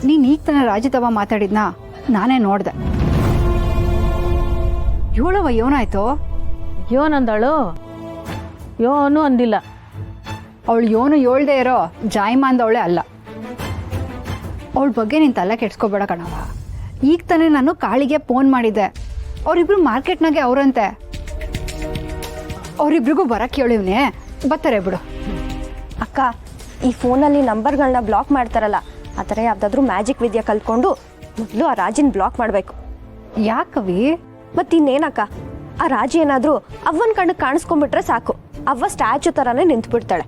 ನೀನು ಈಗ ತಾನೇ ರಾಜಿತವ ಮಾತಾಡಿದ್ನಾ ನಾನೇ ನೋಡ್ದೆ. ಇವಳವ ಯೋನಾಯ್ತು. ಯೋನಂದಳು ಯೋನು ಅಂದಿಲ್ಲ. ಅವಳು ಯೋನು ಹೇಳ್ದೆ ಇರೋ ಜಾಯ್ಮ ಅಂದವಳೆ ಅಲ್ಲ. ಅವಳ ಬಗ್ಗೆ ನೀನು ತಲೆ ಕೆಡ್ಸ್ಕೊಬೇಡ ಕಣವ. ಈಗ ತಾನೇ ನಾನು ಕಾಳಿಗೆ ಫೋನ್ ಮಾಡಿದ್ದೆ. ಅವರಿಬ್ರು ಮಾರ್ಕೆಟ್ನಾಗೆ ಅವರಂತೆ. ಅವರಿಬ್ರಿಗೂ ಬರಕ್ಕೆ ಹೇಳಿವ್ನೆ, ಬರ್ತಾರೆ ಬಿಡು. ಅಕ್ಕ, ಈ ಫೋನಲ್ಲಿ ನಂಬರ್ಗಳನ್ನ ಬ್ಲಾಕ್ ಮಾಡ್ತಾರಲ್ಲ, ಆ ಥರ ಯಾವುದಾದ್ರೂ ಮ್ಯಾಜಿಕ್ ವಿದ್ಯೆ ಕಲ್ತ್ಕೊಂಡು ಮೊದಲು ಆ ರಾಜಿನ ಬ್ಲಾಕ್ ಮಾಡಬೇಕು. ಯಾಕವಿ? ಮತ್ತಿನ್ನೇನಕ್ಕ, ಆ ರಾಜಿ ಏನಾದರೂ ಅವ್ವನ ಕಣ್ಣಿಗೆ ಕಾಣಿಸ್ಕೊಂಡ್ಬಿಟ್ರೆ ಸಾಕು, ಅವ್ವ ಸ್ಟ್ಯಾಚು ಥರನೇ ನಿಂತ್ಬಿಡ್ತಾಳೆ.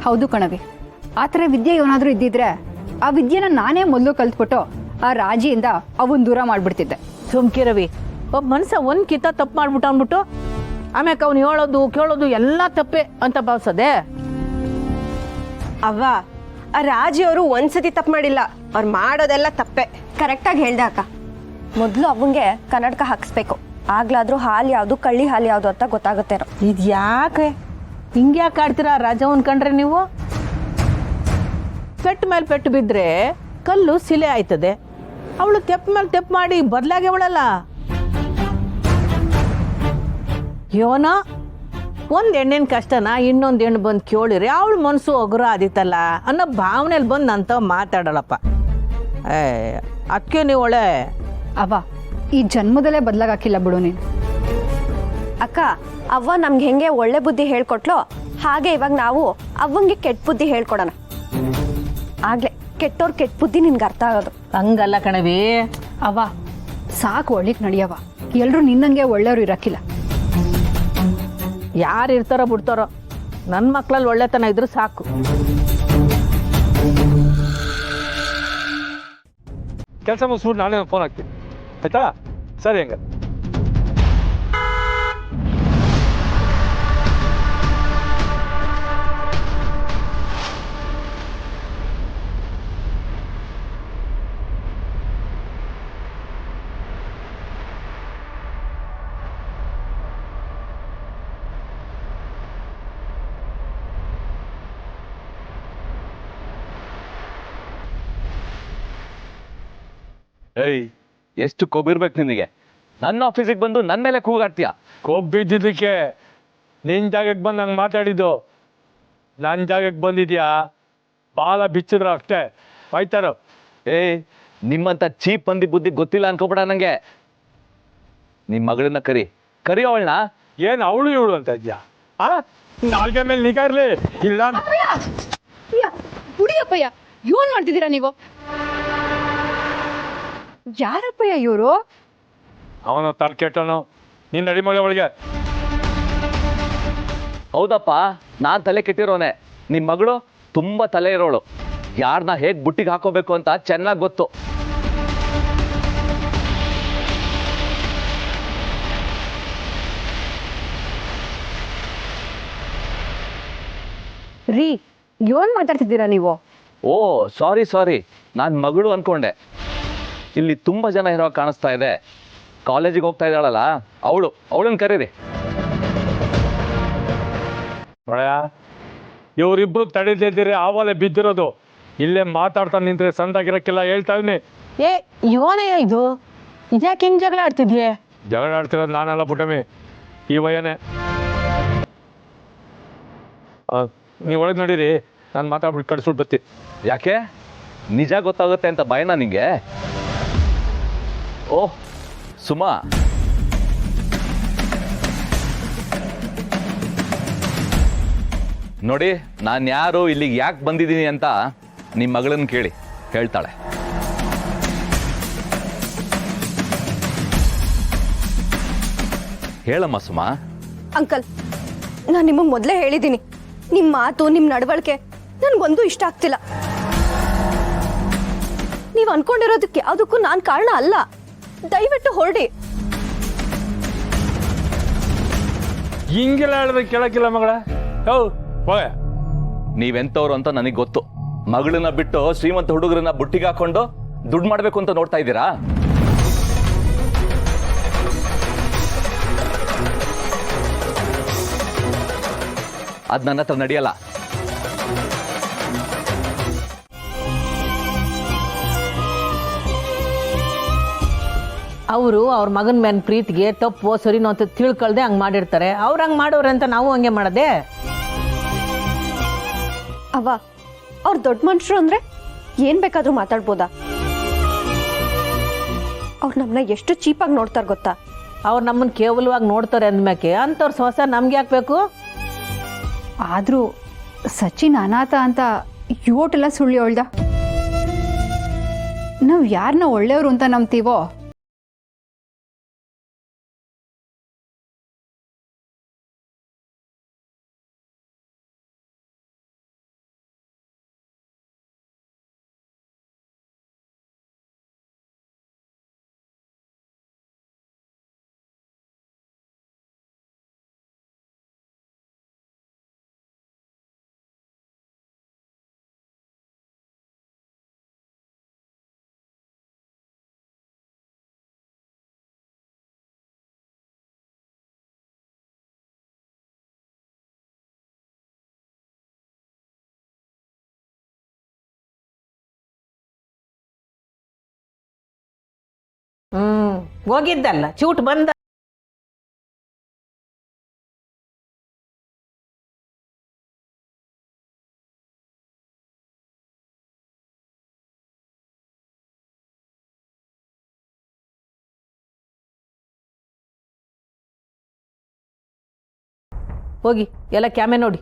ಹೌದು ಕಣವಿ, ಆ ಥರ ವಿದ್ಯೆ ಏನಾದರೂ ಇದ್ದಿದ್ರೆ ಆ ವಿದ್ಯೆನ ನಾನೇ ಮೊದಲು ಕಲ್ತ್ಬಿಟ್ಟು ಆ ರಾಜಿಯಿಂದ ಅವನ್ ದೂರ ಮಾಡಿಬಿಡ್ತಿದ್ದೆ. ಸುಮ್ಕಿರವಿ, ಒಬ್ಬ ಮನುಷ್ಯ ಒಂದು ಕಿತ್ತ ತಪ್ಪು ಮಾಡ್ಬಿಟ್ಟು ಅಂದ್ಬಿಟ್ಟು ಆಮ್ಯಾಕೆ ಅವ್ನು ಹೇಳೋದು ಕೇಳೋದು ಎಲ್ಲ ತಪ್ಪೆ ಅಂತ ಭಾವಿಸೋದೆ. ಅವ್ವ, ಆ ರಾಜಿಯವರು ಒಂದ್ಸತಿ ತಪ್ಪು ಮಾಡಿಲ್ಲ, ಅವ್ರು ಮಾಡೋದೆಲ್ಲ ತಪ್ಪೆ. ಕರೆಕ್ಟಾಗಿ ಹೇಳ್ದೆ ಅಕ್ಕ. ಮೊದಲು ಅವ್ವಂಗೆ ಕನ್ನಡಕ ಹಾಕಿಸ್ಬೇಕು, ಆಗ್ಲಾದ್ರೂ ಹಾಲು ಯಾವುದು ಕಳ್ಳಿ ಹಾಲು ಯಾವುದು ಅಂತ ಗೊತ್ತಾಗುತ್ತೇನೋ. ಇದು ಯಾಕೆ ಹಿಂಗ್ಯಾಕೆ ಆಡ್ತೀರಾ ರಾಜವನ್ ಕಂಡ್ರೆ ನೀವು? ಪೆಟ್ಟು ಮೇಲೆ ಪೆಟ್ಟು ಬಿದ್ದರೆ ಕಲ್ಲು ಸಿಲೆ ಆಯ್ತದೆ. ಅವಳು ತೆಪ್ಪು ಮೇಲೆ ತೆಪ್ಪು ಮಾಡಿ ಬದಲಾಗಿ ಅವಳಲ್ಲ. ಯೋನ ಒಂದು ಹೆಣ್ಣಿನ ಕಷ್ಟನ ಇನ್ನೊಂದು ಹೆಣ್ಣು ಬಂದು ಕೇಳಿರಿ ಅವಳು ಮನಸ್ಸು ಒಗರು ಆದಿತ್ತಲ್ಲ ಅನ್ನೋ ಭಾವನೆಯಲ್ಲಿ ಬಂದು ನಂತ ಮಾತಾಡಲ್ಲಪ್ಪ. ಅದಕ್ಕೆ ನೀವು ಒಳ್ಳೆ ಅವ ಈ ಜನ್ಮದಲ್ಲೇ ಬದಲಾಗಿಲ್ಲ ಬಿಡು ನೀನು. ಅಕ್ಕ, ಅವ್ವ ನಮ್ಗೆ ಹೆಂಗೆ ಒಳ್ಳೆ ಬುದ್ಧಿ ಹೇಳ್ಕೊಟ್ಲೋ ಹಾಗೆ ಇವಾಗ ನಾವು ಅವ್ವಂಗೆ ಕೆಟ್ಟ ಬುದ್ಧಿ ಹೇಳ್ಕೊಡೋಣ. ಆಗ್ಲೇ ಕೆಟ್ಟೋರ್ ಕೆಟ್ಟ ಬುದ್ಧಿ ನಿನ್ಗೆ ಅರ್ಥ ಆಗೋದು. ಹಂಗಲ್ಲ ಕಣವಿ. ಅವ ಸಾಕು ಒಳ್ಳಿಕ್ ನಡಿಯವ. ಎಲ್ರು ನಿನ್ನಂಗೆ ಒಳ್ಳೆಯವ್ರು ಇರಕ್ಕಿಲ್ಲ. ಯಾರು ಇರ್ತಾರೋ ಬಿಡ್ತಾರೋ, ನನ್ನ ಮಕ್ಳಲ್ಲಿ ಒಳ್ಳೆತನ ಇದ್ರು ಸಾಕು. ಕೆಲಸ ಮುಗಿಸ್ಬಿಟ್ಟು ನಾನೇ ಫೋನ್ ಹಾಕ್ತೀನಿ, ಆಯ್ತಾ? ಸರಿ ಹಂಗ. ಏಯ್, ಎಷ್ಟು ಕೊಬ್ಬಿರ್ಬೇಕು ನಿನಗೆ? ನನ್ನ ಆಫೀಸಿಗೆ ಬಂದು ನನ್ನ ಮೇಲೆ ಕೂಗಾಡ್ತೀಯ? ಕೊಬ್ಬಿದ್ದಿದ್ದಕ್ಕೆ ನಿನ್ನ ಜಾಗಕ್ಕೆ ಬಂದು ನಂಗೆ ಮಾತಾಡಿದ್ದು. ನನ್ನ ಜಾಗಕ್ಕೆ ಬಂದಿದ್ಯಾ, ಬಾಲ ಬಿಚ್ಚಿದ್ರು ಅಷ್ಟೇ, ಆಯ್ತಾರೋ. ಏಯ್, ನಿಮ್ಮಂತ ಚೀಪ್ ಮಂದಿ ಬುದ್ಧಿ ಗೊತ್ತಿಲ್ಲ ಅನ್ಕೋಬೇಡ ನಂಗೆ. ನಿಮ್ಮ ಮಗಳನ್ನ ಕರಿ ಅವಳನ್ನ. ಏನು ಅವಳು ಇವಳು ಅಂತ ಇದ್ಯಾ? ನಾಲ್ಗೆ ಮೇಲೆ ನಿಗಾ ಇರ್ಲಿ ಇಲ್ಲ. ಹುಡಿಯಪ್ಪಯ್ಯ, ಏನ್ ಮಾಡ್ತಿದ್ದೀರಾ ನೀವು? ಯಾರಪ್ಪಯ್ಯ ಇವರು? ಅವನು ತಲೆ ಕೆಟ್ಟವನು. ನೀನು ನಡಿ ಮಗ ಒಳಗೆ. ಹೌದಪ್ಪ, ನಾನು ತಲೆ ಕೆಟ್ಟಿರೋನೆ. ನಿಮ್ಮ ಮಗಳು ತುಂಬ ತಲೆ ಇರೋಳು. ಯಾರನ್ನ ಹೇಗೆ ಬುಟ್ಟಿಗೆ ಹಾಕೋಬೇಕು ಅಂತ ಚೆನ್ನಾಗಿ ಗೊತ್ತು. ರೀ, ಏನ್ ಮಾತಾಡ್ತಿದ್ದೀರಾ ನೀವು? ಓ ಸಾರಿ, ನಾನು ಮಗಳು ಅನ್ಕೊಂಡೆ. ಇಲ್ಲಿ ತುಂಬ ಜನ ಇರೋ ಕಾಣಿಸ್ತಾ ಇದೆ. ಕಾಲೇಜಿಗೆ ಹೋಗ್ತಾ ಇದ್ದಾಳಲ್ಲ ಅವಳನ್ನ ಕರೀರಿ. ನೋಡಯ್ಯ, ಇವರಿಬ್ರು ತಡೀತಿದ್ದೀರಿ, ಆವಾಲೆ ಬಿದ್ದಿರೋದು. ಇಲ್ಲೇ ಮಾತಾಡ್ತಾ ನಿಂತ್ರೆ ಸಂದಾಗಿರಕ್ಕೆಲ್ಲ ಹೇಳ್ತಾ ಇವ್ನಿ. ಏ ಯೋನಯ್ಯ, ಇದು ಇದ್ಯಾಕೆ ಹಿಂಗೆ ಜಗಳ ಆಡ್ತಿದ್ಯೆ? ಜಗಳ ಆಡ್ತಿರೋದು ನಾನೆಲ್ಲ ಪುಟಮಿ, ಈ ವಯನೇ. ನೀವು ಒಳಗೆ ನಡೀರಿ, ನಾನು ಮಾತಾಡ್ಬಿಟ್ಟು ಕಳಿಸ್ಬಿಟ್ಟು ಬರ್ತೀನಿ. ಯಾಕೆ? ನಿಜ ಗೊತ್ತಾಗುತ್ತೆ ಅಂತ ಭಯನಾ ನಿಂಗೆ? ಓಹ್ ಸುಮಾ, ನೋಡಿ, ನಾನು ಯಾರು, ಇಲ್ಲಿಗೆ ಯಾಕೆ ಬಂದಿದ್ದೀನಿ ಅಂತ ನಿಮ್ಮ ಮಗಳನ್ನ ಕೇಳಿ ಹೇಳ್ತಾಳೆ. ಹೇಳಮ್ಮ ಸುಮಾ. ಅಂಕಲ್, ನಾನು ನಿಮಗೆ ಮೊದಲೇ ಹೇಳಿದ್ದೀನಿ, ನಿಮ್ಮ ಮಾತು ನಿಮ್ಮ ನಡವಳಿಕೆ ನನಗೊಂದು ಇಷ್ಟ ಆಗ್ತಿಲ್ಲ. ನೀವು ಅನ್ಕೊಂಡಿರೋದಕ್ಕೆ ಯಾವುದಕ್ಕೂ ನಾನು ಕಾರಣ ಅಲ್ಲ. ದಯವಿಟ್ಟು ಹೊರಡಿ. ಹಿಂಗೆಲ್ಲ ಹೇಳಿದ್ರೆ ಕೇಳಕ್ಕಿಲ್ಲ ಮಗಳ. ಹೋಗ. ನೀವೆಂತವ್ರು ಅಂತ ನನಗೆ ಗೊತ್ತು. ಮಗಳನ್ನ ಬಿಟ್ಟು ಶ್ರೀಮಂತ ಹುಡುಗರನ್ನ ಬುಟ್ಟಿಗೆ ಹಾಕೊಂಡು ದುಡ್ಡು ಮಾಡಬೇಕು ಅಂತ ನೋಡ್ತಾ ಇದ್ದೀರಾ? ಅದು ನನ್ನ ಹತ್ರ ನಡೆಯಲ್ಲ. ಅವರು ಅವ್ರ ಮಗನ ಮೇಲೆ ಪ್ರೀತಿಗೆ ತಪ್ಪು ಸರಿನೋ ಅಂತ ತಿಳ್ಕೊಳ್ದೆ ಹಂಗೆ ಮಾಡಿರ್ತಾರೆ. ಅವ್ರು ಹಂಗೆ ಮಾಡೋರೆ ಅಂತ ನಾವು ಹಂಗೆ ಮಾಡೋದೆ. ಅವ್ವ ಅವ್ರು ದೊಡ್ಡ ಮನುಷ್ಯರು ಅಂದ್ರೆ ಏನ್ ಬೇಕಾದ್ರೂ ಮಾತಾಡ್ಬೋದಾ? ಅವ್ರು ನಮ್ಮನ್ನ ಎಷ್ಟು ಚೀಪಾಗಿ ನೋಡ್ತಾರೆ ಗೊತ್ತಾ? ಅವ್ರು ನಮ್ಮನ್ನು ಕೇವಲವಾಗಿ ನೋಡ್ತಾರೆ ಅಂದ್ಮ್ಯಾಕೆ ಅಂಥವ್ರ ಹೊಸ ನಮ್ಗೆ ಯಾಕಬೇಕು? ಆದರೂ ಸಚಿನ್ ಅನಾಥ ಅಂತ ಯೋಟೆಲ್ಲ ಸುಳ್ಳು ಹೇಳ್ದ. ನಾವು ಯಾರನ್ನ ಒಳ್ಳೆಯವರು ಅಂತ ನಂಬ್ತೀವೋ ಹೋಗಿದ್ದಲ್ಲ ಚೂಟ್ ಬಂದ. ಹೋಗಿ ಎಲ್ಲ ಕ್ಯಾಮೆ ನೋಡಿ.